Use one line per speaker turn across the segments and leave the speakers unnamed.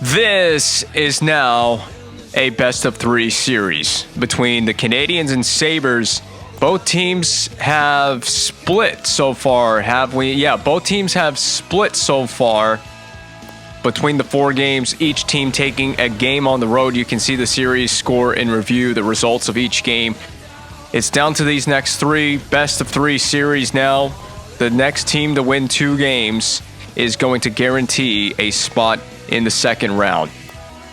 This is now a best-of-3 series between the Canadiens and Sabres. Both teams have split so far, have we? Yeah, both teams have split so far between the 4 games, each team taking a game on the road. You can see the series score and review the results of each game. It's down to these next 3, best-of-3 series now. The next team to win 2 games is going to guarantee a spot in the second round.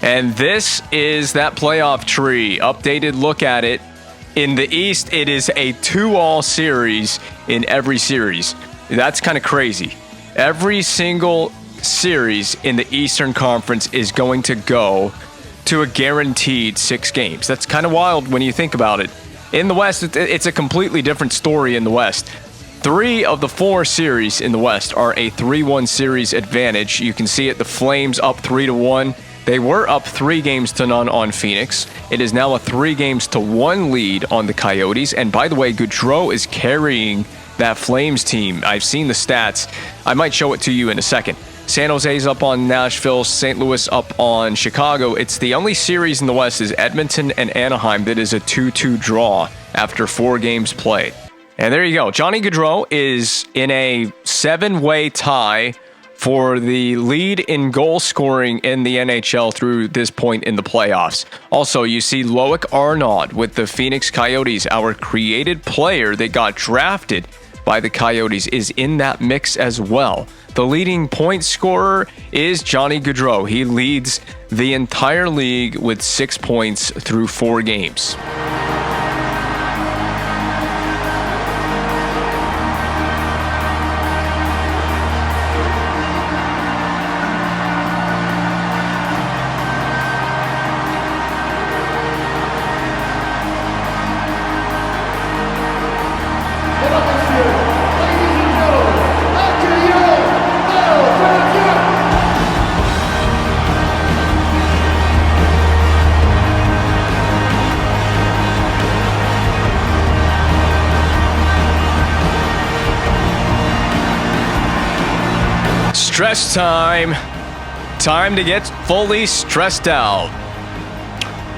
And this is that playoff tree. Updated look at it. In the East, it is a 2-all series in every series. That's kind of crazy. Every single series in the Eastern Conference is going to go to a guaranteed 6 games. That's kind of wild when you think about it. In the West, it's a completely different story in the West. 3 of the 4 series in the West are a 3-1 series advantage. You can see it, the Flames up 3-1. They were up 3 games to none on Phoenix. It is now a 3 games to 1 lead on the Coyotes. And by the way, Gaudreau is carrying that Flames team. I've seen the stats. I might show it to you in a second. San Jose's up on Nashville, St. Louis up on Chicago. It's the only series in the West is Edmonton and Anaheim that is a 2-2 draw after 4 games played. And there you go. Johnny Gaudreau is in a 7-way tie for the lead in goal scoring in the NHL through this point in the playoffs. Also, you see Loic Arnaud with the Phoenix Coyotes, our created player that got drafted by the Coyotes, is in that mix as well. The leading point scorer is Johnny Gaudreau. He leads the entire league with 6 points through 4 games. Stress time. Time to get fully stressed out.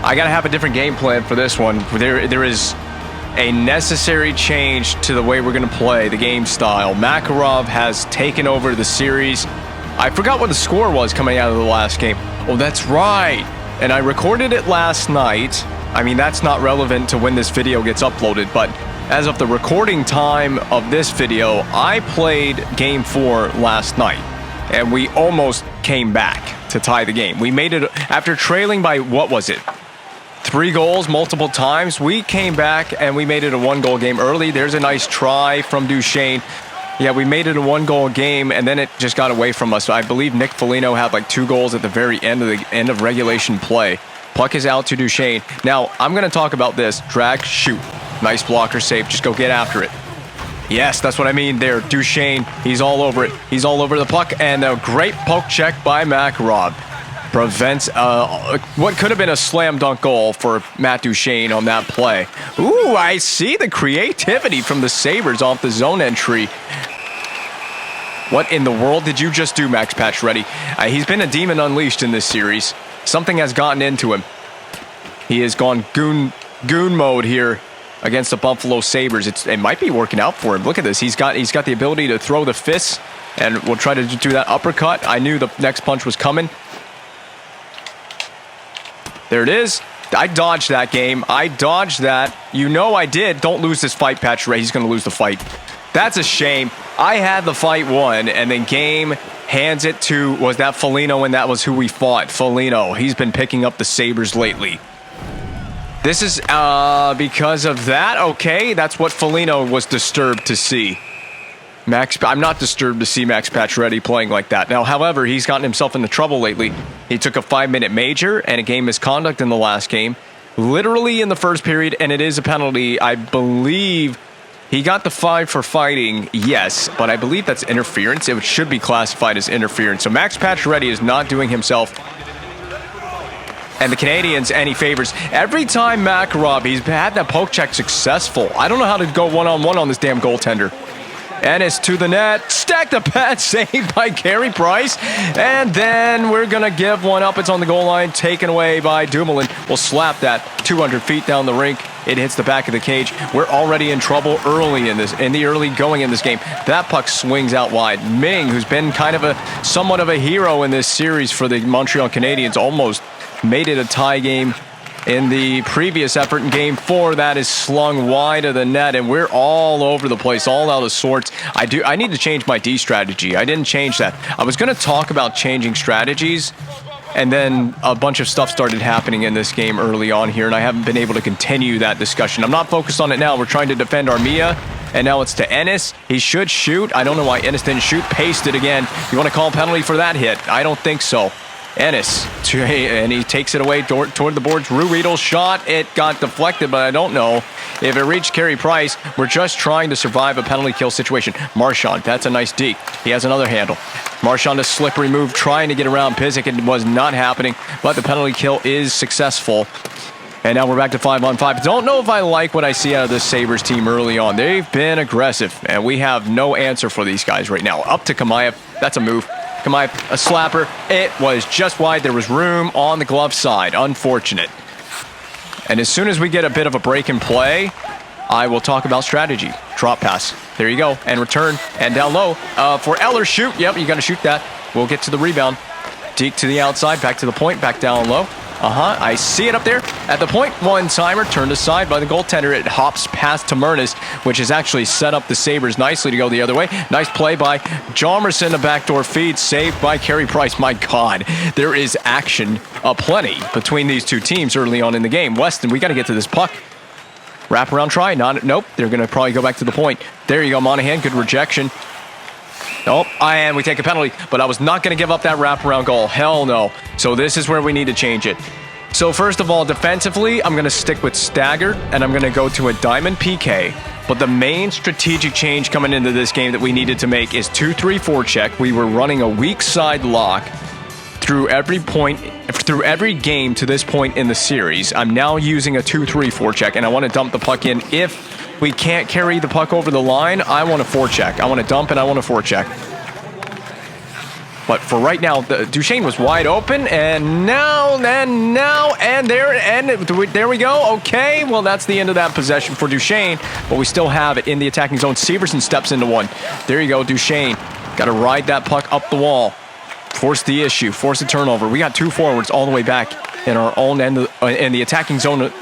I gotta have a different game plan for this one. There is a necessary change to the way we're gonna play the game style. Makarov has taken over the series. I forgot what the score was coming out of the last game. Oh, that's right. And I recorded it last night. I mean, that's not relevant to when this video gets uploaded, but as of the recording time of this video, I played Game 4 last night. And we almost came back to tie the game. We made it after trailing by, what was it? 3 goals multiple times. We came back and we made it a 1-goal game early. There's a nice try from Duchesne. Yeah, we made it a 1-goal game and then it just got away from us. I believe Nick Foligno had like 2 goals at the very end of regulation play. Puck is out to Duchesne. Now, I'm going to talk about this. Drag, shoot. Nice blocker save. Just go get after it. Yes, that's what I mean there. Duchesne, he's all over it. He's all over the puck, and a great poke check by Makarov prevents what could have been a slam dunk goal for Matt Duchesne on that play. Ooh, I see the creativity from the Sabres off the zone entry. What in the world did you just do, Max Pacioretty? He's been a demon unleashed in this series. Something has gotten into him. He has gone goon mode here against the Buffalo Sabres. It might be working out for him. Look at this. He's got the ability to throw the fists, and we'll try to do that uppercut. I knew the next punch was coming. There it is. I dodged that game. I dodged that. You know I did. Don't lose this fight, Pacioretty. He's going to lose the fight. That's a shame. I had the fight won, and then Game hands it to, was that Foligno, and that was who we fought. Foligno. He's been picking up the Sabres lately. This is because of that. Okay, that's what Foligno was disturbed to see. I'm not disturbed to see Max Pacioretty playing like that. Now, however, he's gotten himself into trouble lately. He took a 5-minute major and a game misconduct in the last game, literally in the first period, and it is a penalty. I believe he got the 5 for fighting, yes, but I believe that's interference. It should be classified as interference. So Max Pacioretty is not doing himself and the Canadiens any favors. Every time Makarov, he's had that poke check successful. I don't know how to go one-on-one on this damn goaltender. Ennis to the net. Stack the pad. Saved by Carey Price. And then we're going to give one up. It's on the goal line. Taken away by Dumoulin. We'll slap that 200 feet down the rink. It hits the back of the cage. We're already in trouble early in the early going in this game. That puck swings out wide. Ming, who's been kind of somewhat of a hero in this series for the Montreal Canadiens, almost made it a tie game in the previous effort in Game 4. That is slung wide of the net, and we're all over the place, all out of sorts. I need to change my D strategy. I didn't change that. I was going to talk about changing strategies, and then a bunch of stuff started happening in this game early on here, and I haven't been able to continue that discussion. I'm not focused on it now. We're trying to defend Armia, and now it's to Ennis. He should shoot. I don't know why Ennis didn't shoot. Paced it again. You want to call a penalty for that hit? I don't think so. Ennis, and he takes it away toward the boards. Ruhwedel's shot. It got deflected, but I don't know if it reached Carey Price. We're just trying to survive a penalty kill situation. Marchand, that's a nice deke. He has another handle. Marchand, a slippery move, trying to get around Pysyk. It was not happening, but the penalty kill is successful. And now we're back to 5-on-5. Don't know if I like what I see out of this Sabres team early on. They've been aggressive, and we have no answer for these guys right now. Up to Kamayev. That's a move. Kamayev, a slapper. It was just wide. There was room on the glove side. Unfortunate. And as soon as we get a bit of a break in play, I will talk about strategy. Drop pass. There you go. And return. And down low for Eller. Shoot. Yep, you got to shoot that. We'll get to the rebound. Deke to the outside. Back to the point. Back down low. I see it up there at the point. One-timer turned aside by the goaltender. It hops past Tamernes, which has actually set up the Sabres nicely to go the other way. Nice play by Hjalmarsson, a backdoor feed, saved by Carey Price. My God, there is action aplenty between these two teams early on in the game. Weston, we got to get to this puck. Wraparound try. Nope, they're going to probably go back to the point. There you go, Monahan. Good rejection. Nope, and we take a penalty, but I was not going to give up that wraparound goal. Hell no. So this is where we need to change it. So first of all, defensively, I'm going to stick with staggered, and I'm going to go to a diamond PK. But the main strategic change coming into this game that we needed to make is 2-3-4 check. We were running a weak side lock through every game to this point in the series. I'm now using a 2-3-4 check, and I want to dump the puck in. If we can't carry the puck over the line, I want a forecheck. I want to dump and I want a forecheck. But for right now, Duchesne was wide open, and there we go. Okay, well, that's the end of that possession for Duchesne, but we still have it in the attacking zone. Severson steps into one. There you go, Duchesne. Got to ride that puck up the wall. Force the issue, force the turnover. We got two forwards all the way back in our own end in the attacking zone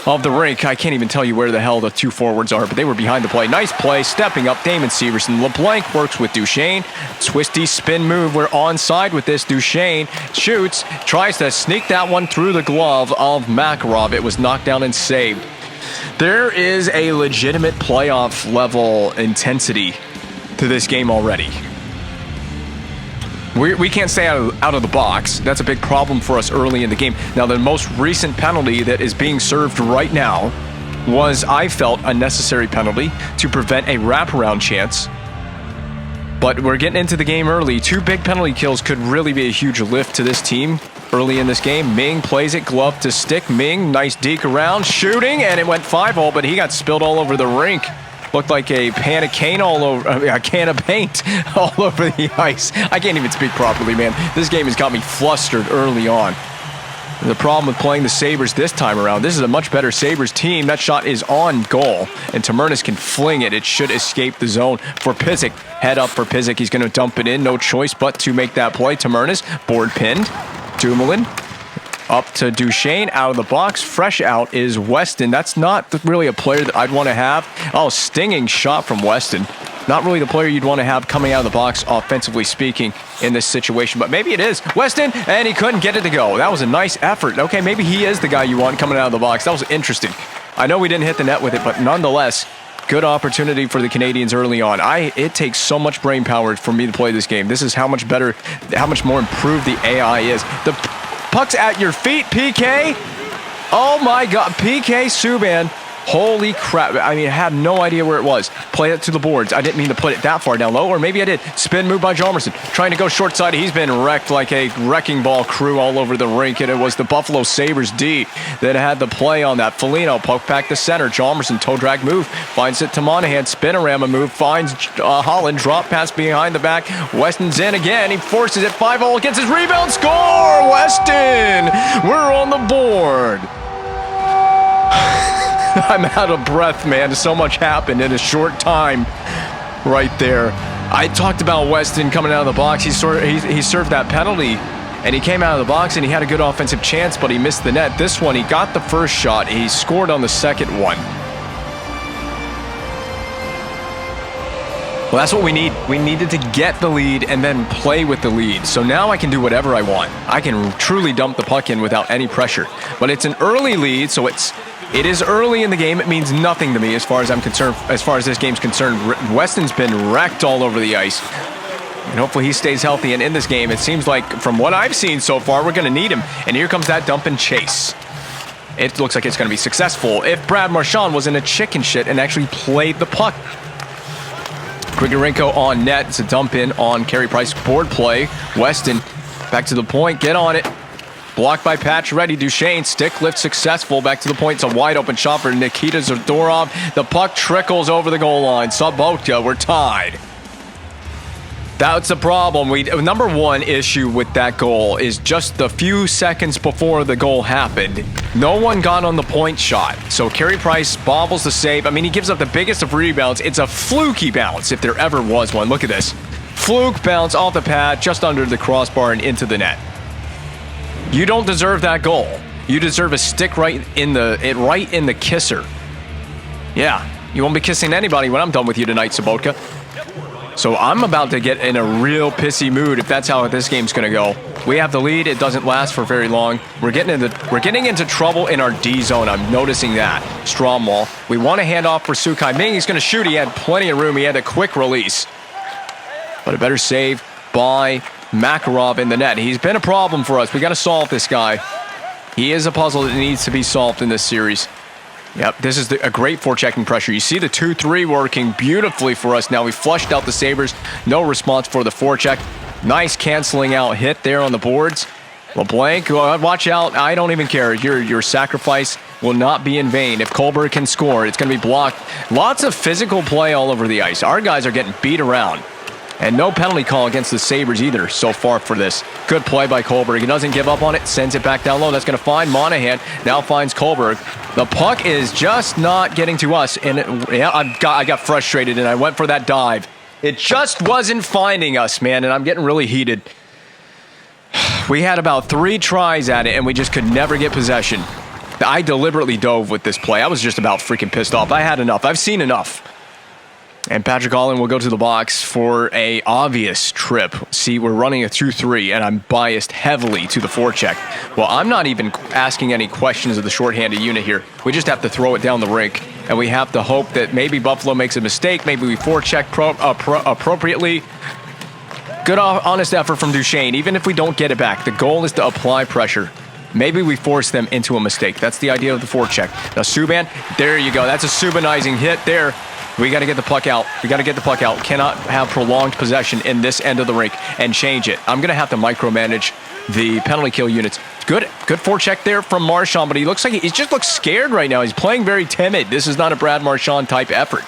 of the rink. I can't even tell you where the hell the two forwards are, but they were behind the play. Nice play, stepping up, Damon Severson. LeBlanc works with Duchesne. Twisty spin move. We're onside with this. Duchesne shoots, tries to sneak that one through the glove of Makarov. It was knocked down and saved. There is a legitimate playoff level intensity to this game already. We can't stay out of the box. That's a big problem for us early in the game. Now, the most recent penalty that is being served right now was, I felt, a necessary penalty to prevent a wraparound chance. But we're getting into the game early. Two big penalty kills could really be a huge lift to this team early in this game. Ming plays it, glove to stick. Ming, nice deke around, shooting, and it went 5-0, but he got spilled all over the rink. Looked like a can of paint all over the ice. I can't even speak properly, man. This game has got me flustered early on. The problem with playing the Sabres this time around, this is a much better Sabres team. That shot is on goal, and Tamernes can fling it. It should escape the zone for Pysyk. Head up for Pysyk. He's going to dump it in. No choice but to make that play. Tamernes, board pinned. Dumoulin. Up to Duchesne, out of the box. Fresh out is Weston. That's not really a player that I'd want to have. Oh, stinging shot from Weston. Not really the player you'd want to have coming out of the box, offensively speaking, in this situation. But maybe it is. Weston, and he couldn't get it to go. That was a nice effort. Okay, maybe he is the guy you want coming out of the box. That was interesting. I know we didn't hit the net with it, but nonetheless, good opportunity for the Canadiens early on. It takes so much brain power for me to play this game. This is how much better, how much more improved the AI is. The puck's at your feet, PK. Oh my God, PK Subban Holy crap. I mean, I had no idea where it was. Play it to the boards. I didn't mean to put it that far down low, or maybe I did. Spin move by Hjalmarsson. Trying to go short side. He's been wrecked like a wrecking ball crew all over the rink, and it was the Buffalo Sabres D that had the play on that. Foligno poke back to center. Hjalmarsson toe drag move. Finds it to Monahan. Spinorama move. Finds Holland. Drop pass behind the back. Weston's in again. He forces it. 5-0 gets his rebound. Score! Weston! We're on the board. I'm out of breath, man. So much happened in a short time right there. I talked about Weston coming out of the box. He served that penalty, and he came out of the box, and he had a good offensive chance, but he missed the net. This one, he got the first shot. He scored on the second one. Well, that's what we need. We needed to get the lead and then play with the lead. So now I can do whatever I want. I can truly dump the puck in without any pressure. But it's an early lead, so it is early in the game. It means nothing to me as far as I'm concerned. As far as this game's concerned, Weston's been wrecked all over the ice. And hopefully he stays healthy. And in this game, it seems like from what I've seen so far, we're going to need him. And here comes that dump and chase. It looks like it's going to be successful if Brad Marchand wasn't a chicken shit and actually played the puck. Grigorenko on net. It's a dump in on Carey Price. Board play. Weston back to the point. Get on it. Blocked by Pacioretty. Duchesne. Stick lift successful. Back to the point. It's a wide open shot for Nikita Zadorov. The puck trickles over the goal line. Sobotka. We're tied. That's the problem. Number one issue with that goal is just the few seconds before the goal happened, no one got on the point shot. So Carey Price bobbles the save. I mean, he gives up the biggest of rebounds. It's a fluky bounce if there ever was one. Look at this. Fluke bounce off the pad, just under the crossbar and into the net. You don't deserve that goal. You deserve a stick right in the kisser. Yeah, you won't be kissing anybody when I'm done with you tonight, Sobotka. So I'm about to get in a real pissy mood if that's how this game's going to go. We have the lead. It doesn't last for very long. We're getting into trouble in our D zone. I'm noticing that. Stromwall. We want to hand off for Sukai Ming. He's going to shoot. He had plenty of room. He had a quick release. But a better save by Makarov in the net. He's been a problem for us. We got to solve this guy. He is a puzzle that needs to be solved in this series. Yep, this is a great forechecking pressure. You see the 2-3 working beautifully for us now. We flushed out the Sabres. No response for the forecheck. Nice canceling out hit there on the boards. LeBlanc, watch out. I don't even care. Your sacrifice will not be in vain. If Kohlberg can score, it's going to be blocked. Lots of physical play all over the ice. Our guys are getting beat around. And no penalty call against the Sabres either so far for this. Good play by Kohlberg. He doesn't give up on it. Sends it back down low. That's going to find Monahan. Now finds Kohlberg. The puck is just not getting to us. And I got frustrated and I went for that dive. It just wasn't finding us, man. And I'm getting really heated. We had about 3 tries at it and we just could never get possession. I deliberately dove with this play. I was just about freaking pissed off. I had enough. I've seen enough. And Patrick Allen will go to the box for a obvious trip. See, we're running a 2-3, and I'm biased heavily to the forecheck. Well, I'm not even asking any questions of the shorthanded unit here. We just have to throw it down the rink, and we have to hope that maybe Buffalo makes a mistake. Maybe we forecheck appropriately. Good, honest effort from Duchesne. Even if we don't get it back, the goal is to apply pressure. Maybe we force them into a mistake. That's the idea of the forecheck. Now, Subban, there you go. That's a Subbanizing hit there. We got to get the puck out. We got to get the puck out. Cannot have prolonged possession in this end of the rink and change it. I'm going to have to micromanage the penalty kill units. Good forecheck there from Marchand, but he just looks scared right now. He's playing very timid. This is not a Brad Marchand type effort.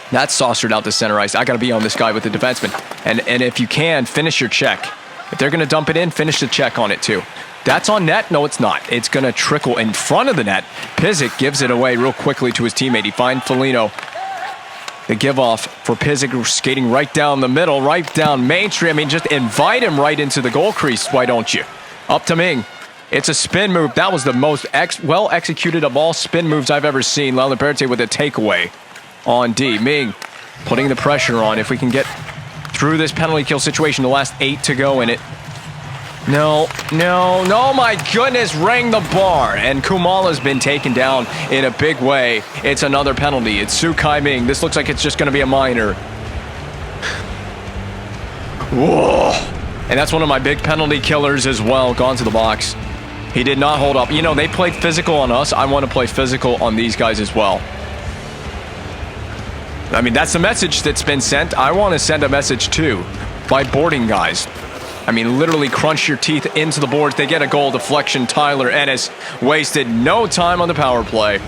That's saucered out to center ice. I got to be on this guy with the defenseman. And if you can, finish your check. If they're going to dump it in, finish the check on it too. That's on net? No, it's not. It's going to trickle in front of the net. Pysyk gives it away real quickly to his teammate. He finds Foligno. The give-off for Pysyk skating right down the middle, right down Main Street. I mean, just invite him right into the goal crease, why don't you? Up to Ming. It's a spin move. That was the most well-executed of all spin moves I've ever seen. Laliberte with a takeaway on D. Ming putting the pressure on. If we can get through this penalty kill situation, the last 8 to go in it. No, my goodness, rang the bar. And Kumala's been taken down in a big way. It's another penalty. It's Sukai Ming. This looks like it's just going to be a minor. Whoa. And that's one of my big penalty killers as well. Gone to the box. He did not hold up. You know, they played physical on us. I want to play physical on these guys as well. I mean, that's the message that's been sent. I want to send a message too by boarding guys. I mean, literally crunch your teeth into the boards. They get a goal deflection. Tyler Ennis wasted no time on the power play.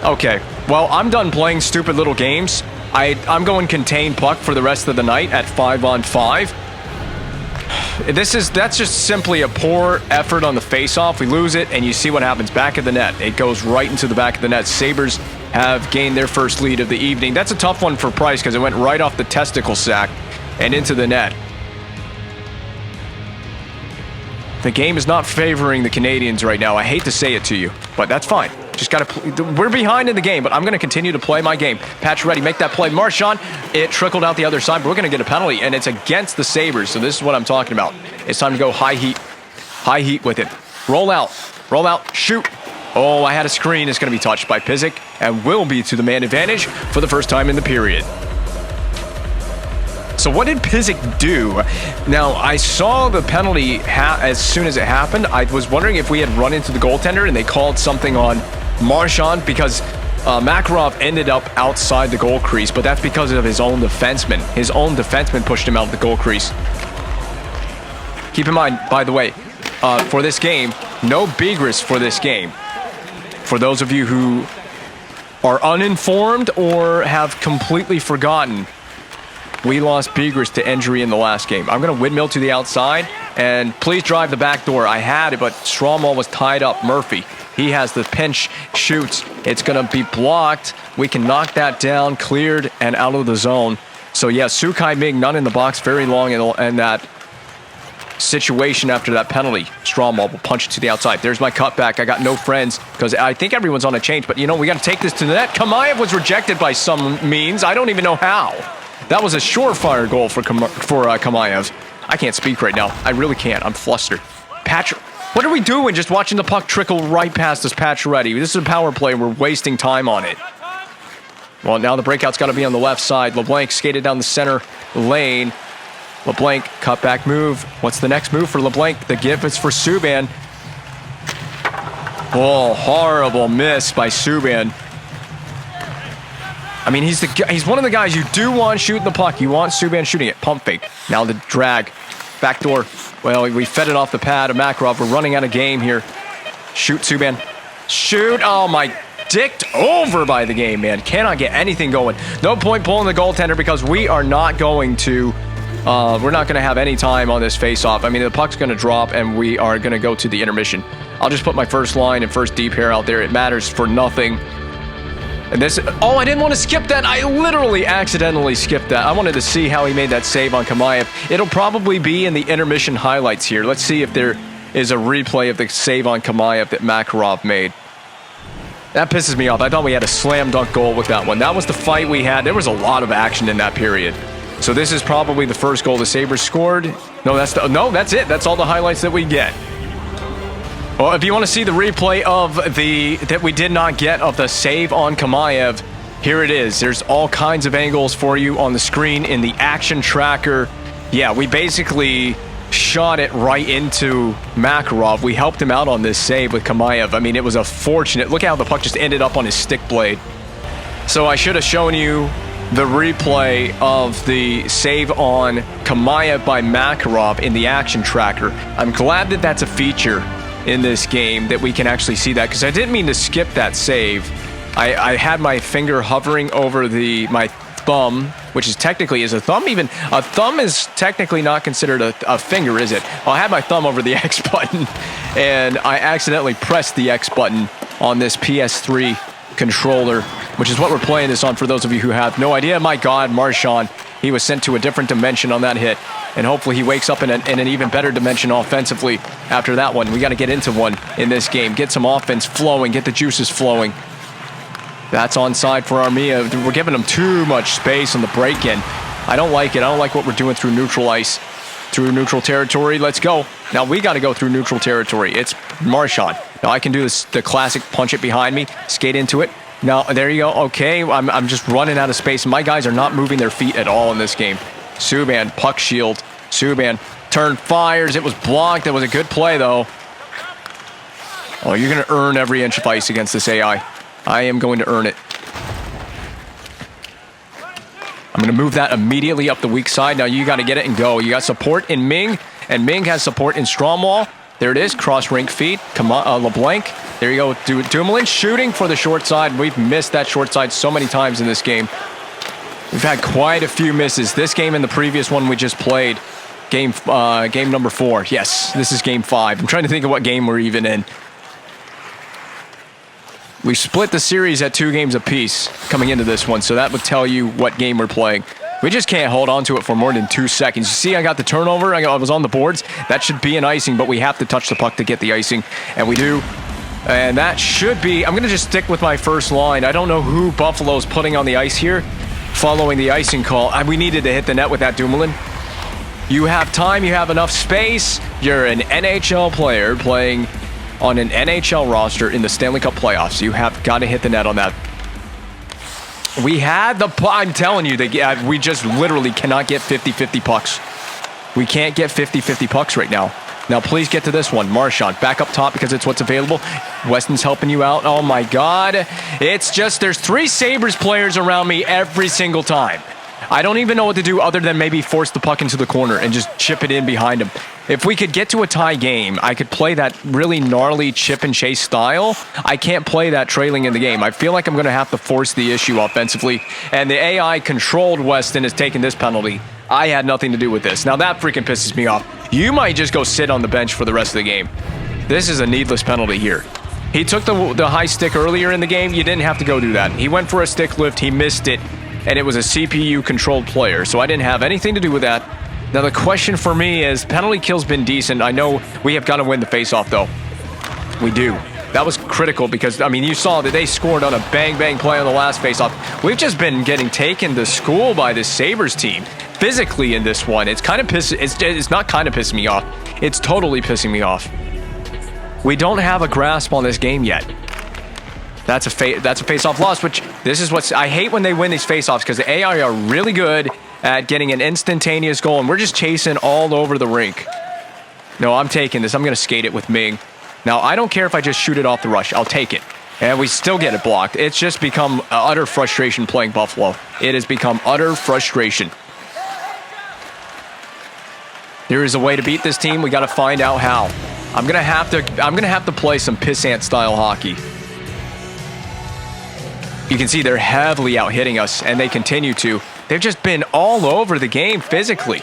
Okay, well, I'm done playing stupid little games. I'm going contain puck for the rest of the night at 5-on-5. That's just simply a poor effort on the face-off. We lose it, and you see what happens back of the net. It goes right into the back of the net. Sabres have gained their first lead of the evening. That's a tough one for Price because it went right off the testicle sack and into the net. The game is not favoring the Canadiens right now. I hate to say it to you, but that's fine. Just got to. We're behind in the game, but I'm going to continue to play my game. Pacioretty, make that play. Marchand, it trickled out the other side, but we're going to get a penalty, and it's against the Sabres. So this is what I'm talking about. It's time to go high heat with it. Roll out, shoot. Oh, I had a screen. It's going to be touched by Pysyk, and will be to the man advantage for the first time in the period. So what did Pysyk do? Now, I saw the penalty as soon as it happened. I was wondering if we had run into the goaltender and they called something on Marchand because Makarov ended up outside the goal crease, but that's because of his own defenseman. His own defenseman pushed him out of the goal crease. Keep in mind, by the way, for this game, no Begris for this game. For those of you who are uninformed or have completely forgotten, we lost Begris to injury in the last game. I'm going to windmill to the outside, and please drive the back door. I had it, but Stromall was tied up. Murphy, he has the pinch, shoots. It's going to be blocked. We can knock that down, cleared, and out of the zone. So, yeah, Sukai Ming, none in the box, very long in that situation after that penalty. Stromall will punch it to the outside. There's my cutback. I got no friends because I think everyone's on a change, but, you know, we got to take this to the net. Kamayev was rejected by some means. I don't even know how. That was a surefire goal for Kamayev. I can't speak right now. I really can't. I'm flustered. What are we doing? Just watching the puck trickle right past us, Pacioretty. This is a power play. We're wasting time on it. Well, now the breakout's got to be on the left side. LeBlanc skated down the center lane. LeBlanc, cutback move. What's the next move for LeBlanc? The give is for Subban. Oh, horrible miss by Subban. I mean, he's one of the guys you do want shooting the puck. You want Subban shooting it. Pump fake. Now the drag. Backdoor. Well, we fed it off the pad of Makarov. We're running out of game here. Shoot, Subban. Shoot. Oh, my. Dicked over by the game, man. Cannot get anything going. No point pulling the goaltender because we are not going to... we're not going to have any time on this face-off. I mean, the puck's going to drop, and we are going to go to the intermission. I'll just put my first line and first D pair out there. It matters for nothing. And this... Oh, I didn't want to skip that. I literally accidentally skipped that. I wanted to see how he made that save on Kamayev. It'll probably be in the intermission highlights here. Let's see if there is a replay of the save on Kamayev that Makarov made. That pisses me off. I thought we had a slam dunk goal with that one. That was the fight we had. There was a lot of action in that period. So this is probably the first goal the Sabres scored. No, that's it. That's all the highlights that we get. Well, if you want to see the replay of that we did not get of the save on Kamayev, here it is. There's all kinds of angles for you on the screen in the action tracker. Yeah, we basically shot it right into Makarov. We helped him out on this save with Kamayev. I mean, it was a fortunate. Look how the puck just ended up on his stick blade. So I should have shown you the replay of the save on Kamayev by Makarov in the action tracker. I'm glad that that's a feature in this game, that we can actually see that, because I didn't mean to skip that save. I had my finger hovering over my thumb, which is technically, is a thumb even? A thumb is technically not considered a finger, is it? Well, I had my thumb over the X button, and I accidentally pressed the X button on this PS3 controller, which is what we're playing this on for those of you who have no idea. My God, Marchand, he was sent to a different dimension on that hit, and hopefully he wakes up in an even better dimension offensively after that one. We got to get into one in this game, get some offense flowing, get the juices flowing. That's onside for Armia. We're giving them too much space on the break-in. I don't like it. I don't like what we're doing through neutral ice, through neutral territory. Let's go. Now we got to go through neutral territory. It's Marchand. Now I can do this, the classic punch it behind me, skate into it. Now, there you go. Okay, I'm just running out of space. My guys are not moving their feet at all in this game. Subban, puck shield. Subban, turn, fires. It was blocked. That was a good play, though. Oh, you're going to earn every inch of ice against this AI. I am going to earn it. I'm going to move that immediately up the weak side. Now you got to get it and go. You got support in Ming, and Ming has support in Stromwall. There it is, cross-rink feed. Come on, LeBlanc. There you go. Dumoulin shooting for the short side. We've missed that short side so many times in this game. We've had quite a few misses. This game and the previous one we just played. Game number 4. Yes, this is game 5. I'm trying to think of what game we're even in. We split the series at 2 games apiece coming into this one, so that would tell you what game we're playing. We just can't hold on to it for more than 2 seconds. You see, I got the turnover. I was on the boards. That should be an icing, but we have to touch the puck to get the icing, and we do. And that should be... I'm going to just stick with my first line. I don't know who Buffalo's putting on the ice here following the icing call. We needed to hit the net with that Dumoulin. You have time. You have enough space. You're an NHL player playing on an NHL roster in the Stanley Cup playoffs. You have got to hit the net on that. We had the... I'm telling you, we just literally cannot get 50-50 pucks. We can't get 50-50 pucks right now. Now, please get to this one. Marchand, back up top because it's what's available. Weston's helping you out. Oh, my God. It's just there's 3 Sabres players around me every single time. I don't even know what to do other than maybe force the puck into the corner and just chip it in behind him. If we could get to a tie game, I could play that really gnarly chip and chase style. I can't play that trailing in the game. I feel like I'm going to have to force the issue offensively. And the AI controlled Weston is taking this penalty. I had nothing to do with this. Now that freaking pisses me off. You might just go sit on the bench for the rest of the game. This is a needless penalty here. He took the high stick earlier in the game. You didn't have to go do that. He went for a stick lift. He missed it. And it was a CPU-controlled player, so I didn't have anything to do with that. Now, the question for me is, penalty kill's been decent. I know we have got to win the face-off, though. We do. That was critical because, I mean, you saw that they scored on a bang-bang play on the last face-off. We've just been getting taken to school by this Sabres team physically in this one. It's kind of it's not kind of pissing me off. It's totally pissing me off. We don't have a grasp on this game yet. That's a face-off loss, which this is what's... I hate when they win these face-offs because the AI are really good at getting an instantaneous goal, and we're just chasing all over the rink. No, I'm taking this. I'm going to skate it with Ming. Now, I don't care if I just shoot it off the rush. I'll take it. And we still get it blocked. It's just become utter frustration playing Buffalo. It has become utter frustration. There is a way to beat this team. We got to find out how. I'm going to have to play some pissant style hockey. You can see they're heavily out hitting us, and they continue to. They've just been all over the game physically.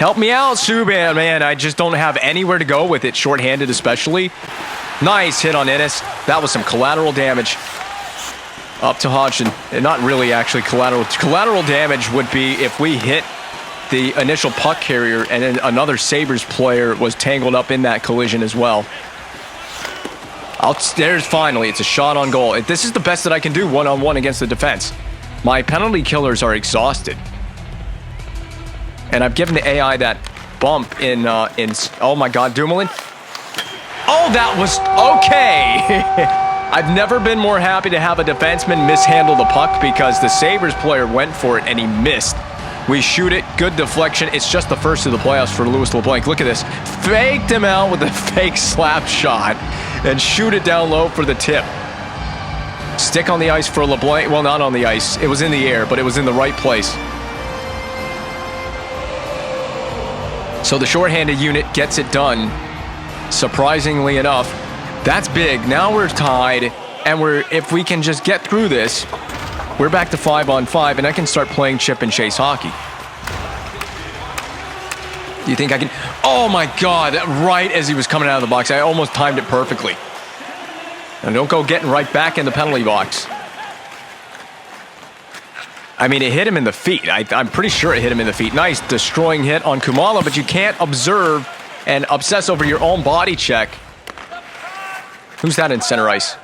Help me out, Subban, man. I just don't have anywhere to go with it, shorthanded especially. Nice hit on Ennis. That was some collateral damage. Up to Hodgson. And not really, actually, collateral. Collateral damage would be if we hit the initial puck carrier and then another Sabres player was tangled up in that collision as well. There's finally, it's a shot on goal. This is the best that I can do one-on-one against the defense. My penalty killers are exhausted. And I've given the AI that bump in oh my God, Dumoulin. Oh, that was okay. I've never been more happy to have a defenseman mishandle the puck because the Sabres player went for it and he missed. We shoot it, good deflection. It's just the first of the playoffs for Louis LeBlanc. Look at this. Faked him out with a fake slap shot and shoot it down low for the tip. Stick on the ice for LeBlanc. Well, not on the ice. It was in the air, but it was in the right place. So the shorthanded unit gets it done. Surprisingly enough, that's big. Now we're tied, and if we can just get through this, we're back to 5-on-5, and I can start playing chip and chase hockey. Do you think I can? Oh my God, right as he was coming out of the box, I almost timed it perfectly. And don't go getting right back in the penalty box. I mean, it hit him in the feet. I'm pretty sure it hit him in the feet. Nice destroying hit on Kumala, but you can't observe and obsess over your own body check. Who's that in center ice?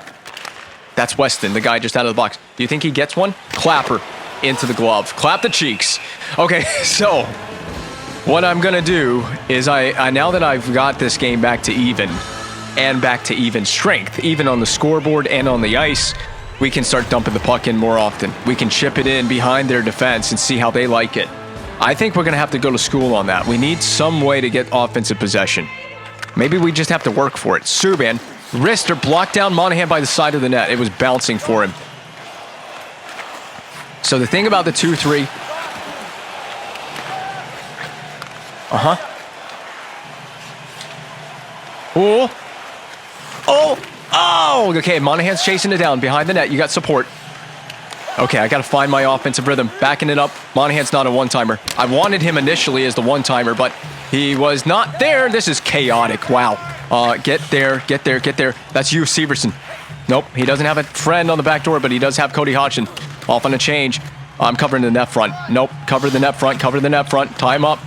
That's Weston, the guy just out of the box. Do you think he gets one? Clapper into the glove. Clap the cheeks. Okay, so what I'm going to do is I now that I've got this game back to even and back to even strength, even on the scoreboard and on the ice, we can start dumping the puck in more often. We can chip it in behind their defense and see how they like it. I think we're going to have to go to school on that. We need some way to get offensive possession. Maybe we just have to work for it. Subban, wrister, blocked down Monahan by the side of the net. It was bouncing for him. So the thing about the 2-3... Oh, okay, Monahan's chasing it down behind the net. You got support. Okay, I got to find my offensive rhythm. Backing it up. Monahan's not a one-timer. I wanted him initially as the one-timer, but he was not there. This is chaotic. Wow. Get there. That's you, Severson. Nope, he doesn't have a friend on the back door, but he does have Cody Hodgson. Off on a change. I'm covering the net front. Nope, cover the net front. Time up.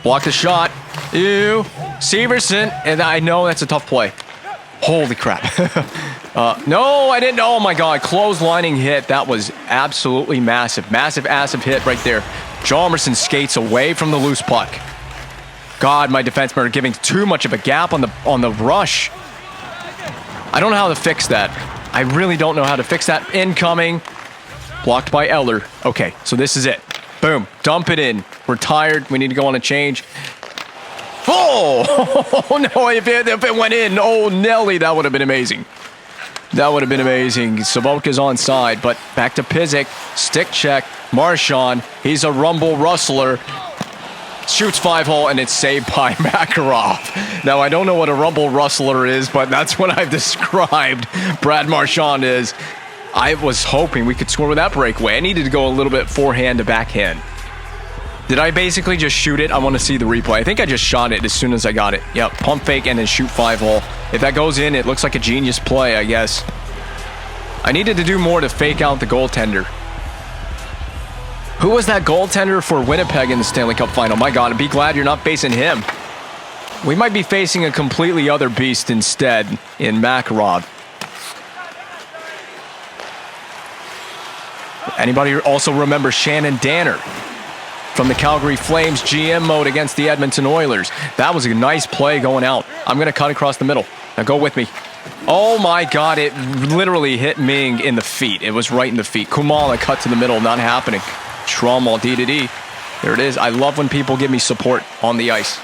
Block the shot. Ew. Severson. And I know that's a tough play. Holy crap. No, I didn't. Oh, my God. Clotheslining hit. That was absolutely massive. Massive hit right there. Hjalmarsson skates away from the loose puck. God, my defensemen are giving too much of a gap on the rush. I don't know how to fix that. I really don't know how to fix that. Incoming. Blocked by Eller. Okay, so this is it. Boom. Dump it in. We're tired. We need to go on a change. Oh, no, if it went in, oh, Nelly, that would have been amazing. Saboka's onside, but back to Pizik. Stick check. Marchand, he's a rumble rustler. Shoots 5-hole, and it's saved by Makarov. Now, I don't know what a rumble rustler is, but that's what I've described Brad Marchand is. I was hoping we could score with that breakaway. I needed to go a little bit forehand to backhand. Did I basically just shoot it? I want to see the replay. I think I just shot it as soon as I got it. Yep, pump fake and then shoot 5-hole. If that goes in, it looks like a genius play, I guess. I needed to do more to fake out the goaltender. Who was that goaltender for Winnipeg in the Stanley Cup final? My God, be glad you're not facing him. We might be facing a completely other beast instead in Makarov. Anybody also remember Shannon Danner from the Calgary Flames GM mode against the Edmonton Oilers? That was a nice play going out. I'm going to cut across the middle. Now go with me. Oh my God, it literally hit Ming in the feet. It was right in the feet. Kumala cut to the middle, not happening. Schrommel, D-to-D. There it is. I love when people give me support on the ice.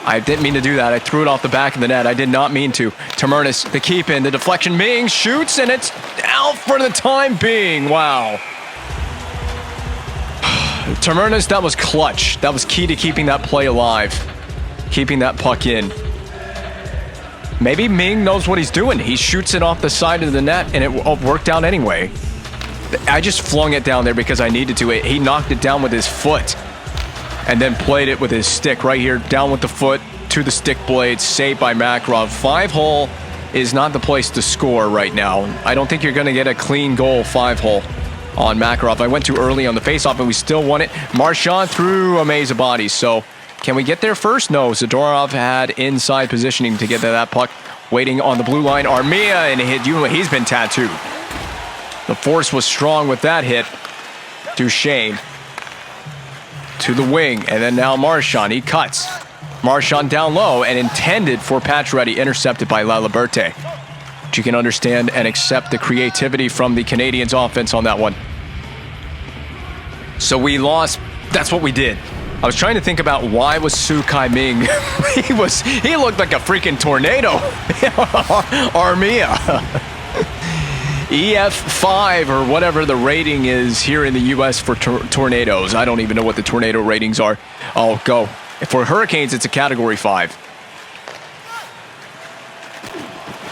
I didn't mean to do that. I threw it off the back of the net. I did not mean to. Tamernis, the keep in, the deflection. Ming shoots, and it's out for the time being. Wow. Tamernis, that was clutch. That was key to keeping that play alive. Keeping that puck in. Maybe Ming knows what he's doing. He shoots it off the side of the net, and it worked out anyway. I just flung it down there because I needed to. He knocked it down with his foot and then played it with his stick right here, down with the foot to the stick blade, saved by Makarov. 5-hole is not the place to score right now. I don't think you're going to get a clean goal 5-hole on Makarov. I went too early on the faceoff, and we still won it. Marchand threw a maze of bodies, so can we get there first? No, Zadorov had inside positioning to get to that puck, waiting on the blue line. Armia, and he's been tattooed. The force was strong with that hit. Duchesne to the wing, and then now Marchand. He cuts. Marchand down low and intended for Pacioretty, intercepted by Laliberte. But you can understand and accept the creativity from the Canadiens offense on that one. So we lost. That's what we did. I was trying to think about why was Su Kai Ming. he looked like a freaking tornado. Armia. EF5 or whatever the rating is here in the U.S. for tornadoes. I don't even know what the tornado ratings are. Oh, go. For hurricanes, it's a category 5.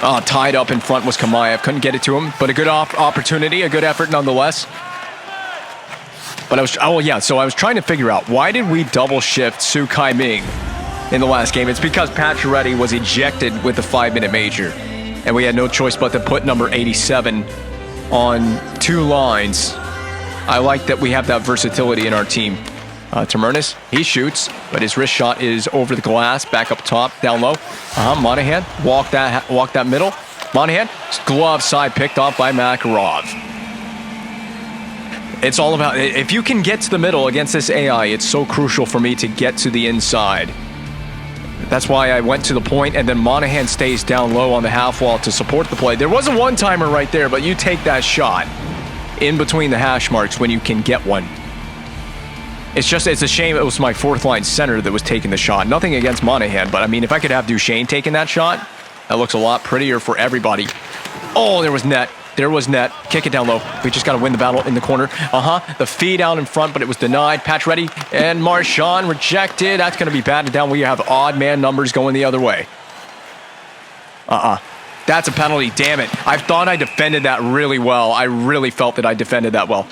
Oh, tied up in front was Kamayev. Couldn't get it to him, but a good opportunity, a good effort nonetheless. But so I was trying to figure out, why did we double shift Su Kai Ming in the last game? It's because Pacioretty was ejected with the 5-minute major, and we had no choice but to put number 87 on 2 lines. I like that we have that versatility in our team. Tamernis, he shoots, but his wrist shot is over the glass, back up top, down low. Monahan, walk that middle. Monahan, glove side picked off by Makarov. It's all about, if you can get to the middle against this AI, it's so crucial for me to get to the inside. That's why I went to the point, and then Monahan stays down low on the half wall to support the play. There was a one-timer right there, but you take that shot. in between the hash marks when you can get one. It's a shame it was my fourth line center that was taking the shot. Nothing against Monahan, but I mean, if I could have Duchesne taking that shot, that looks a lot prettier for everybody. Oh, there was net. There was net. Kick it down low. We just got to win the battle in the corner. The feed out in front, but it was denied. Patch ready. And Marchand rejected. That's going to be batted down. We have odd man numbers going the other way. That's a penalty. Damn it. I thought I defended that really well. I really felt that I defended that well.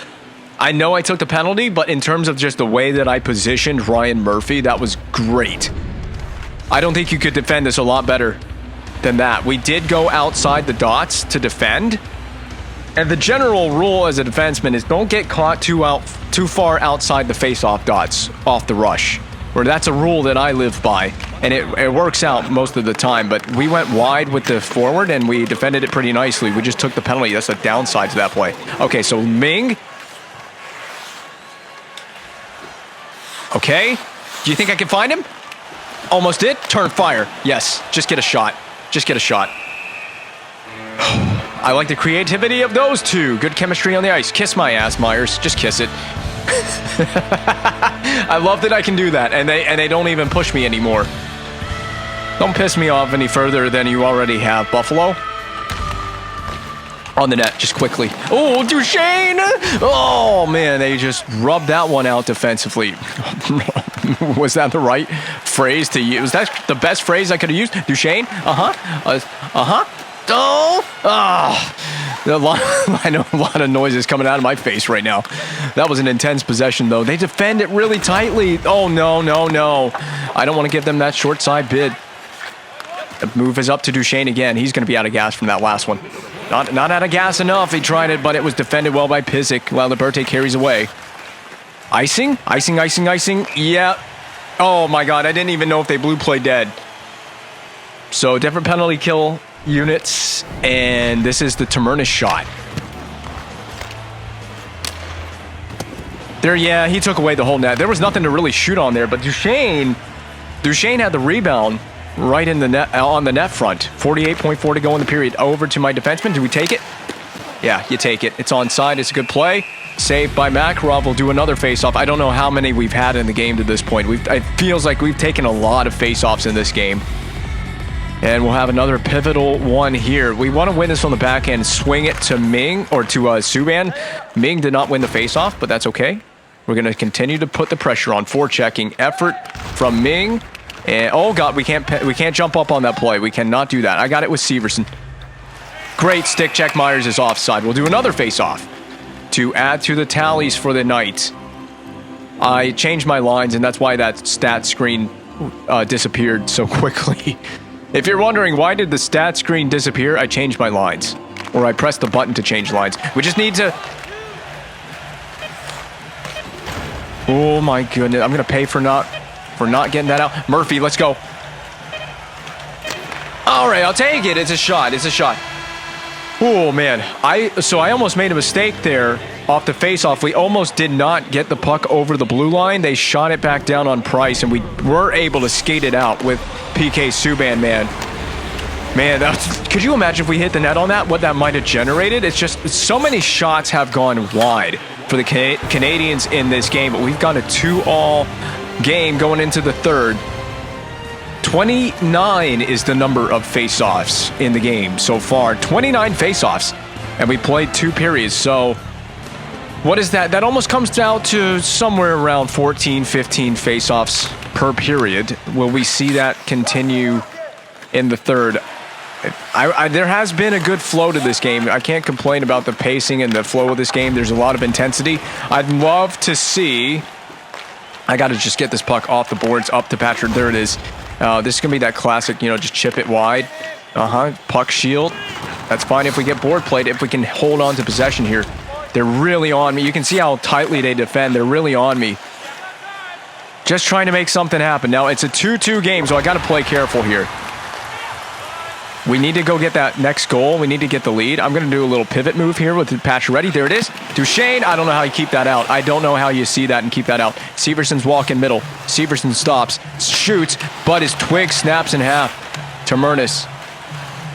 I know I took the penalty, but in terms of just the way that I positioned Ryan Murphy, that was great. I don't think you could defend this a lot better than that. We did go outside the dots to defend. And the general rule as a defenseman is don't get caught too far outside the face-off dots off the rush. Or that's a rule that I live by. And it works out most of the time. But we went wide with the forward and we defended it pretty nicely. We just took the penalty. That's a downside to that play. Okay, so Ming. Okay. Do you think I can find him? Almost did. Turn fire. Yes. Just get a shot. Just get a shot. I like the creativity of those two. Good chemistry on the ice. Kiss my ass, Myers. Just kiss it. I love that I can do that, and they don't even push me anymore. Don't piss me off any further than you already have, Buffalo. On the net, just quickly. Oh, Duchesne! Oh, man, they just rubbed that one out defensively. Was that the right phrase to use? That's the best phrase I could have used? Duchesne? I know a lot of noises coming out of my face right now. That was an intense possession, though. They defend it really tightly. Oh, no. I don't want to give them that short side bid. The move is up to Duchesne again. He's going to be out of gas from that last one. Not out of gas enough. He tried it, but it was defended well by Pysyk while Liberte carries away. Icing? Yeah. Oh, my God. I didn't even know if they blue play dead. So, different penalty kill units, and this is the Tamernis shot. There, yeah, he took away the whole net. There was nothing to really shoot on there, but Duchesne had the rebound right in the net, on the net front. 48.4 to go in the period. Over to my defenseman. Do we take it? Yeah, you take it. It's onside. It's a good play. Saved by Makarov. We'll do another face-off. I don't know how many we've had in the game to this point. It feels like we've taken a lot of face-offs in this game. And we'll have another pivotal one here. We want to win this on the back end. Swing it to Ming, or to Subban. Ming did not win the faceoff, but that's okay. We're going to continue to put the pressure on. Forechecking effort from Ming. And oh God, we can't jump up on that play. We cannot do that. I got it with Severson. Great stick check. Myers is offside. We'll do another faceoff to add to the tallies for the night. I changed my lines, and that's why that stat screen disappeared so quickly. If you're wondering why did the stat screen disappear, I changed my lines. Or I pressed the button to change lines. We just need to... Oh my goodness. I'm going to pay for not getting that out. Murphy, let's go. All right, I'll take it. It's a shot. Oh, man. I almost made a mistake there off the faceoff. We almost did not get the puck over the blue line. They shot it back down on Price, and we were able to skate it out with PK Subban, man. Man, could you imagine if we hit the net on that, what that might have generated? It's just so many shots have gone wide for the Canadiens in this game, but we've got a 2-all game going into the third. 29 is the number of face-offs in the game so far. 29 face-offs, and we played 2 periods. So what is that? That almost comes out to somewhere around 14, 15 face-offs per period. Will we see that continue in the third? There has been a good flow to this game. I can't complain about the pacing and the flow of this game. There's a lot of intensity. I'd love to see... I got to just get this puck off the boards, up to Patrick. There it is. This is going to be that classic, just chip it wide. Puck shield. That's fine if we get board played, if we can hold on to possession here. They're really on me. You can see how tightly they defend. They're really on me. Just trying to make something happen. Now, it's a 2-2 game, so I got to play careful here. We need to go get that next goal. We need to get the lead. I'm going to do a little pivot move here with the patch ready. There it is. Duchesne, I don't know how you keep that out. I don't know how you see that and keep that out. Severson's walking middle. Severson stops, shoots, but his twig snaps in half. Tamernis.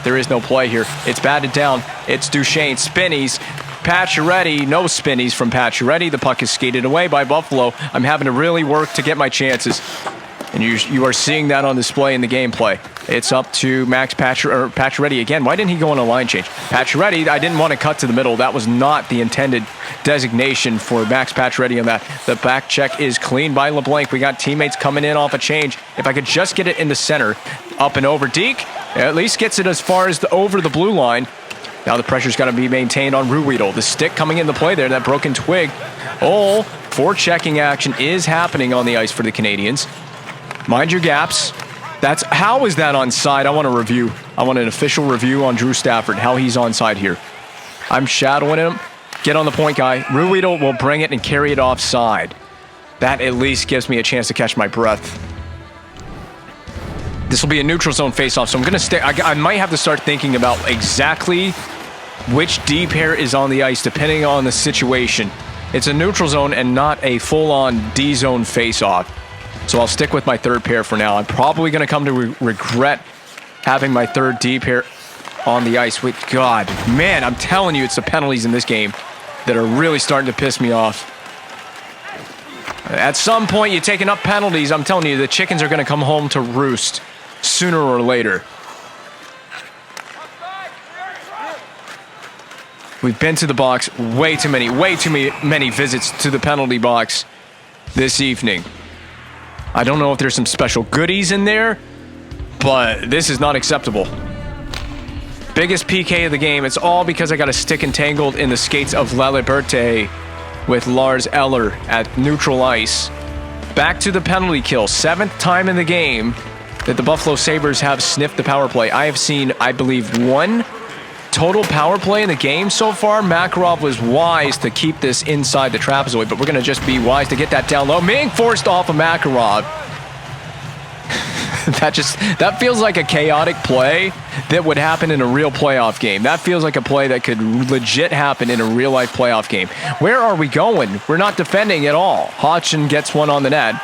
There is no play here. It's batted down. It's Duchesne. Spinnies. Pacioretty, no spinnies from Pacioretty. The puck is skated away by Buffalo. I'm having to really work to get my chances. And you are seeing that on display in the gameplay. It's up to Max Pacioretty again. Why didn't he go on a line change? Pacioretty, I didn't want to cut to the middle. That was not the intended designation for Max Pacioretty on that. The back check is clean by LeBlanc. We got teammates coming in off a change. If I could just get it in the center, up and over Deke, at least gets it as far as over the blue line. Now the pressure's got to be maintained on Ruhwedel. The stick coming into play there, that broken twig. Oh, forechecking action is happening on the ice for the Canadiens. Mind your gaps. How is that onside? I want a review. I want an official review on Drew Stafford, how he's onside here. I'm shadowing him. Get on the point, guy. Ruhwedel will bring it and carry it offside. That at least gives me a chance to catch my breath. This will be a neutral zone faceoff, so I'm going to stay. I might have to start thinking about exactly which D pair is on the ice, depending on the situation. It's a neutral zone and not a full-on D zone faceoff. So I'll stick with my third pair for now. I'm probably going to come to regret having my third D pair on the ice. God, man, I'm telling you, it's the penalties in this game that are really starting to piss me off. At some point, you take enough penalties, I'm telling you, the chickens are going to come home to roost sooner or later. We've been to the box way too many visits to the penalty box this evening. I don't know if there's some special goodies in there, but this is not acceptable. Biggest PK of the game. It's all because I got a stick entangled in the skates of Laliberte with Lars Eller at neutral ice. Back to the penalty kill. 7th time in the game that the Buffalo Sabres have sniffed the power play. I have seen, I believe, 1 total power play in the game so far. Makarov was wise to keep this inside the trapezoid, but we're going to just be wise to get that down low. Being forced off of Makarov. that feels like a chaotic play that would happen in a real playoff game. That feels like a play that could legit happen in a real-life playoff game. Where are we going? We're not defending at all. Hodgson gets one on the net.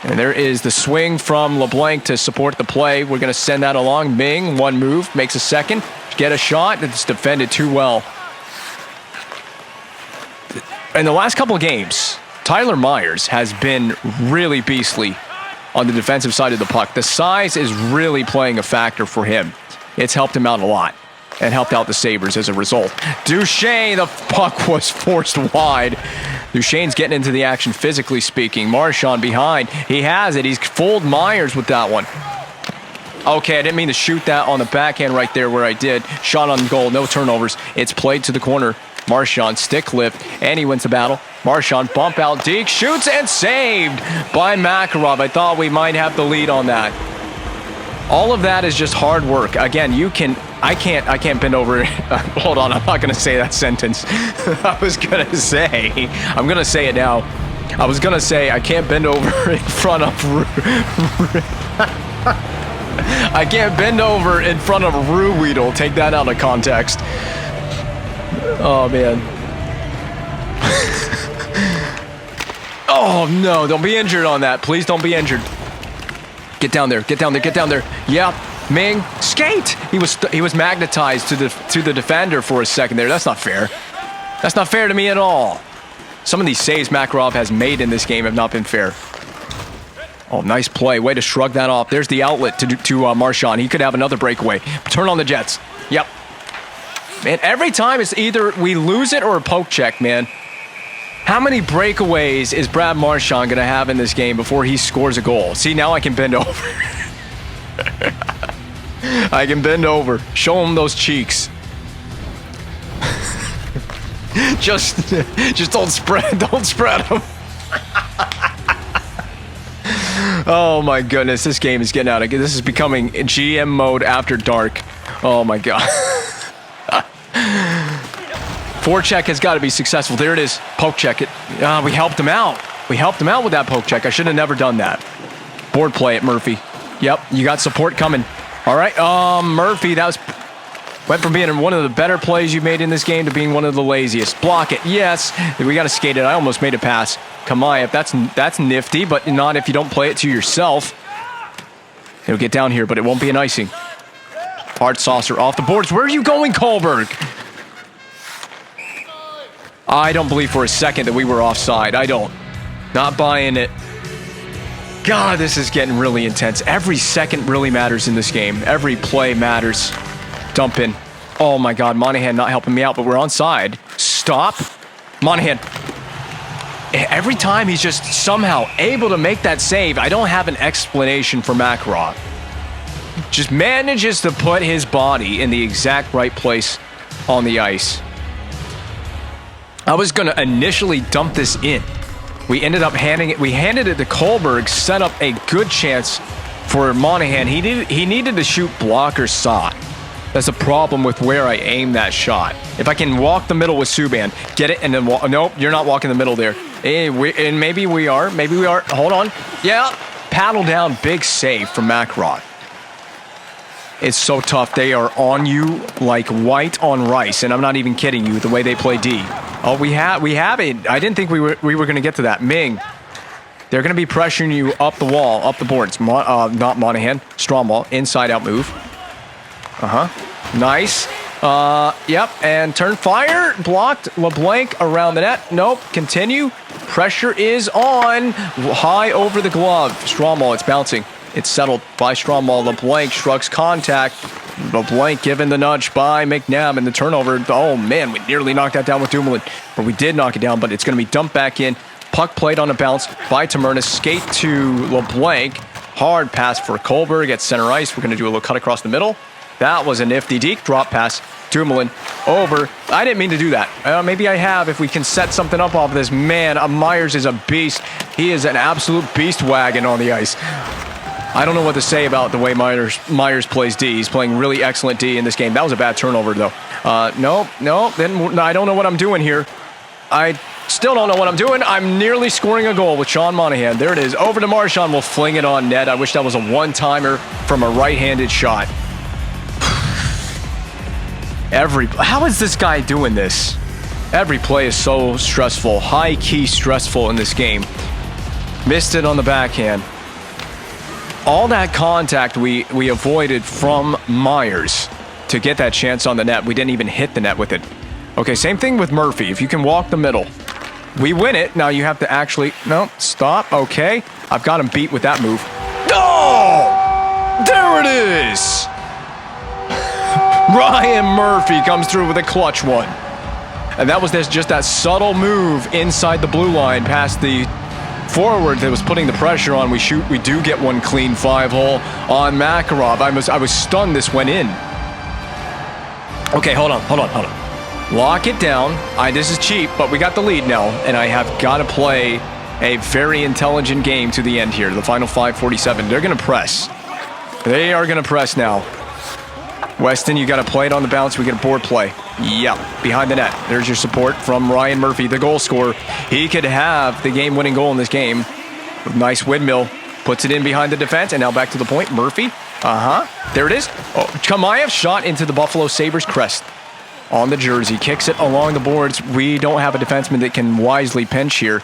And there is the swing from LeBlanc to support the play. We're going to send that along. Ming, one move, makes a second. Get a shot. It's defended too well. In the last couple of games, Tyler Myers has been really beastly on the defensive side of the puck. The size is really playing a factor for him. It's helped him out a lot and helped out the Sabres as a result. Duchesne, the puck was forced wide. Duchesne's getting into the action physically speaking. Marchand behind. He has it. He's fooled Myers with that one. Okay, I didn't mean to shoot that on the backhand right there where I did. Shot on goal, no turnovers. It's played to the corner. Marchand, stick lift, and he wins the battle. Marchand, bump out, Deke, shoots, and saved by Makarov. I thought we might have the lead on that. All of that is just hard work. Again, I can't bend over. Hold on, I'm not going to say that sentence. I'm going to say it now. I was going to say I can't bend over in front of... I can't bend over in front of Ruhwedel. Take that out of context. Oh, man. Oh, no. Don't be injured on that. Please don't be injured. Get down there. Get down there. Get down there. Yeah. Ming. Skate. He was magnetized to the defender for a second there. That's not fair. That's not fair to me at all. Some of these saves Makarov has made in this game have not been fair. Oh, nice play. Way to shrug that off. There's the outlet to Marchand. He could have another breakaway. Turn on the Jets. Yep. Man, every time it's either we lose it or a poke check, man. How many breakaways is Brad Marchand going to have in this game before he scores a goal? See, now I can bend over. I can bend over. Show him those cheeks. just don't spread them. Oh my goodness, this game is getting out of hand. This is becoming GM mode after dark. Oh my god. Forecheck has got to be successful. There it is. Poke check it. We helped him out. We helped him out with that poke check. I should have never done that. Board play at Murphy. Yep, you got support coming. All right. Murphy, went from being one of the better plays you made in this game to being one of the laziest. Block it. Yes. We got to skate it. I almost made a pass. Kamayev, that's nifty, but not if you don't play it to yourself. It'll get down here, but it won't be an icing. Hard saucer off the boards. Where are you going, Kohlberg? I don't believe for a second that we were offside. I don't. Not buying it. God, this is getting really intense. Every second really matters in this game. Every play matters. Dump in. Oh my God, Monahan not helping me out, but we're onside. Stop. Monahan. Every time he's just somehow able to make that save, I don't have an explanation for Makarov. Just manages to put his body in the exact right place on the ice. I was going to initially dump this in. We ended up handing it. We handed it to Kohlberg, set up a good chance for Monahan. He needed to shoot block or shot. That's a problem with where I aim that shot. If I can walk the middle with Subban, get it, and then walk. Nope, you're not walking the middle there. And maybe we are. Maybe we are. Hold on. Yeah, paddle down. Big save from Makarov. It's so tough. They are on you like white on rice, and I'm not even kidding you. The way they play D. Oh, we have it. I didn't think we were going to get to that. Ming, they're going to be pressuring you up the wall, up the boards. Not Monahan. Stromwall, inside out move. Nice. Yep. And turn fire. Blocked. LeBlanc around the net. Nope. Continue. Pressure is on. High over the glove. Stromwall. It's bouncing. It's settled by Stromwall. LeBlanc shrugs contact. LeBlanc given the nudge by McNabb, and the turnover. Oh, man, we nearly knocked that down with Dumoulin. But we did knock it down, but it's going to be dumped back in. Puck played on a bounce by Tamerna. Skate to LeBlanc. Hard pass for Kohlberg at center ice. We're going to do a little cut across the middle. That was a nifty deke. Drop pass. Dumoulin over. I didn't mean to do that. Maybe I have if we can set something up off of this. Man, Myers is a beast. He is an absolute beast wagon on the ice. I don't know what to say about the way Myers plays D. He's playing really excellent D in this game. That was a bad turnover, though. No. I don't know what I'm doing here. I still don't know what I'm doing. I'm nearly scoring a goal with Sean Monahan. There it is. Over to Marchand. We'll fling it on net. I wish that was a one-timer from a right-handed shot. How is this guy doing this? Every play is so stressful. High-key stressful in this game. Missed it on the backhand. All that contact we avoided from Myers to get that chance on the net. We didn't even hit the net with it. Okay, same thing with Murphy. If you can walk the middle, we win it. Now you have to actually... No, stop. Okay. I've got him beat with that move. Oh! There it is! Ryan Murphy comes through with a clutch one. And that was just that subtle move inside the blue line past the forward that was putting the pressure on. We do get one clean 5-hole on Makarov. I was stunned this went in. Okay, hold on. Lock it down. This is cheap, but we got the lead now, and I have got to play a very intelligent game to the end here. The final 5:47. They're going to press. They are going to press now. Weston, you got to play it on the bounce. We get a board play. Yep, behind the net. There's your support from Ryan Murphy, the goal scorer. He could have the game-winning goal in this game. Nice windmill. Puts it in behind the defense, and now back to the point. Murphy. There it is. Oh, Kamayev shot into the Buffalo Sabres crest on the jersey. Kicks it along the boards. We don't have a defenseman that can wisely pinch here.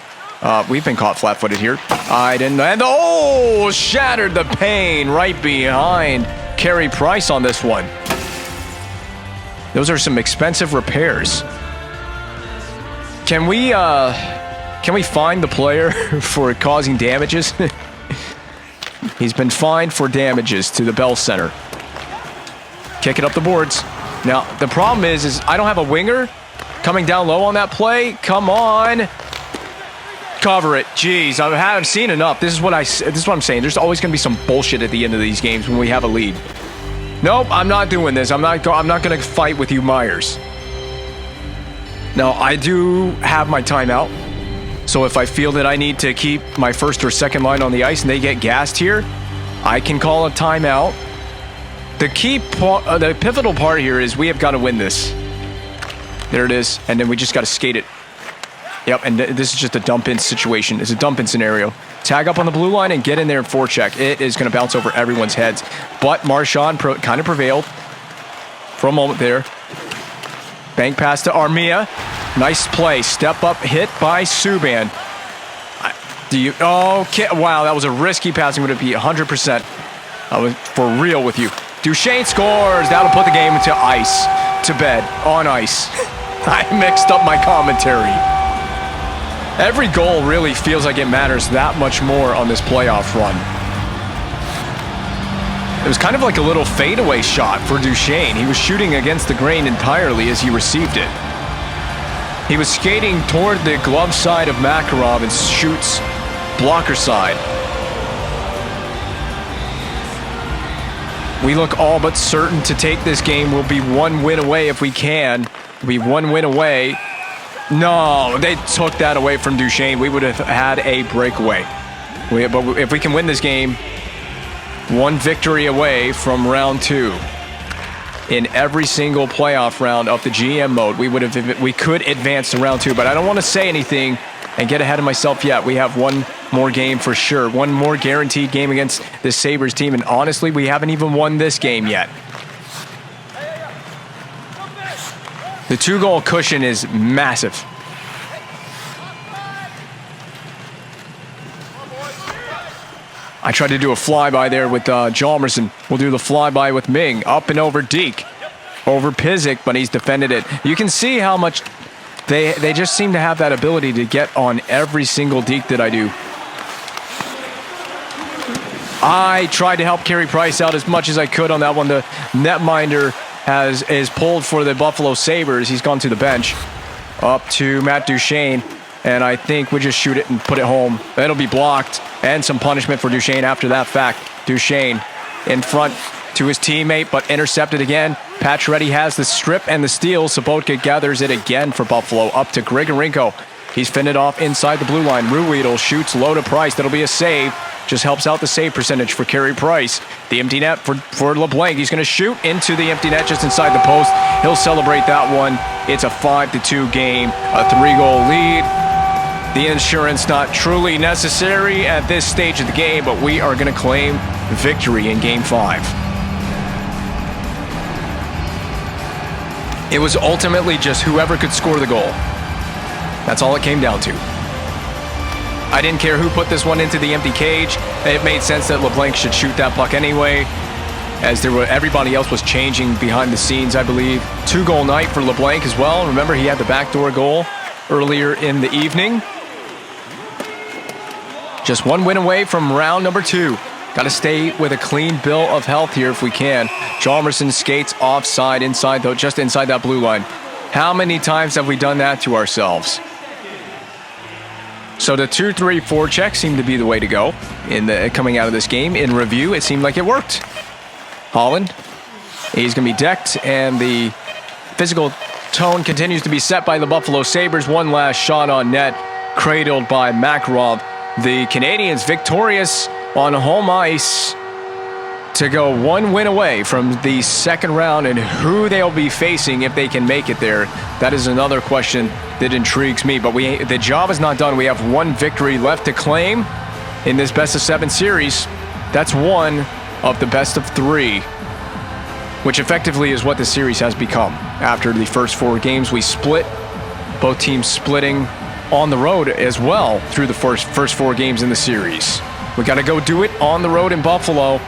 We've been caught flat-footed here. And shattered the pane right behind Carey Price on this one. Those are some expensive repairs. Can we find the player for causing damages? He's been fined for damages to the Bell Center. Kick it up the boards. Now, the problem is I don't have a winger coming down low on that play. Come on. Cover it. Jeez, I haven't seen enough. This is what I'm saying. There's always going to be some bullshit at the end of these games when we have a lead. Nope, I'm not doing this. I'm not going to fight with you, Myers. Now, I do have my timeout. So if I feel that I need to keep my first or second line on the ice and they get gassed here, I can call a timeout. The pivotal part here is we have got to win this. There it is. And then we just got to skate it. Yep, and this is just a dump-in situation. It's a dump-in scenario. Tag up on the blue line and get in there and forecheck. It is going to bounce over everyone's heads. But Marchand kind of prevailed for a moment there. Bank pass to Armia. Nice play. Step up hit by Subban. Wow, that was a risky passing. Would it be 100%? I was for real with you. Duchesne scores. That'll put the game into ice. To bed. On ice. I mixed up my commentary. Every goal really feels like it matters that much more on this playoff run. It was kind of like a little fadeaway shot for Duchesne. He was shooting against the grain entirely as he received it. He was skating toward the glove side of Makarov and shoots blocker side. We look all but certain to take this game. We'll be one win away if we can. We'll be one win away. No, they took that away from Duchesne. We would have had a breakaway. But if we can win this game, one victory away from round 2. In every single playoff round of the GM mode, we could advance to round 2, but I don't want to say anything and get ahead of myself yet. We have one more game for sure, one more guaranteed game against the Sabres team, and honestly, we haven't even won this game yet. The 2-goal cushion is massive. I tried to do a flyby there with Hjalmarsson. We'll do the flyby with Ming. Up and over Deke. Over Pizik, but he's defended it. You can see how much they just seem to have that ability to get on every single Deke that I do. I tried to help Carey Price out as much as I could on that one. The netminder is pulled for the Buffalo Sabres. He's gone to the bench. Up to Matt Duchesne. And I think we just shoot it and put it home. It'll be blocked. And some punishment for Duchesne after that fact. Duchesne in front to his teammate, but intercepted again. Pacioretty has the strip and the steal. Sobotka gathers it again for Buffalo. Up to Grigorenko. He's fended off inside the blue line. Ruhwedel shoots low to Price. That'll be a save. Just helps out the save percentage for Carey Price. The empty net for LeBlanc. He's going to shoot into the empty net just inside the post. He'll celebrate that one. It's a 5-2 game. A 3-goal lead. The insurance not truly necessary at this stage of the game, but we are going to claim victory in Game 5. It was ultimately just whoever could score the goal. That's all it came down to. I didn't care who put this one into the empty cage. It made sense that LeBlanc should shoot that puck anyway, as everybody else was changing behind the scenes, I believe. 2-goal night for LeBlanc as well. Remember, he had the backdoor goal earlier in the evening. Just one win away from round number 2. Got to stay with a clean bill of health here if we can. Hjalmarsson skates offside inside, though, just inside that blue line. How many times have we done that to ourselves? So the 2-3-4 check seemed to be the way to go coming out of this game. In review, it seemed like it worked. Holland, he's going to be decked, and the physical tone continues to be set by the Buffalo Sabres. One last shot on net, cradled by Makarov. The Canadiens victorious on home ice to go one win away from the second round, and who they'll be facing if they can make it there. That is another question that intrigues me, but the job is not done. We have one victory left to claim in this best-of-7 series. That's one of the best-of-3, which effectively is what the series has become. After the first 4 games, we split, both teams splitting on the road as well through the first 4 games in the series. We got to go do it on the road in Buffalo.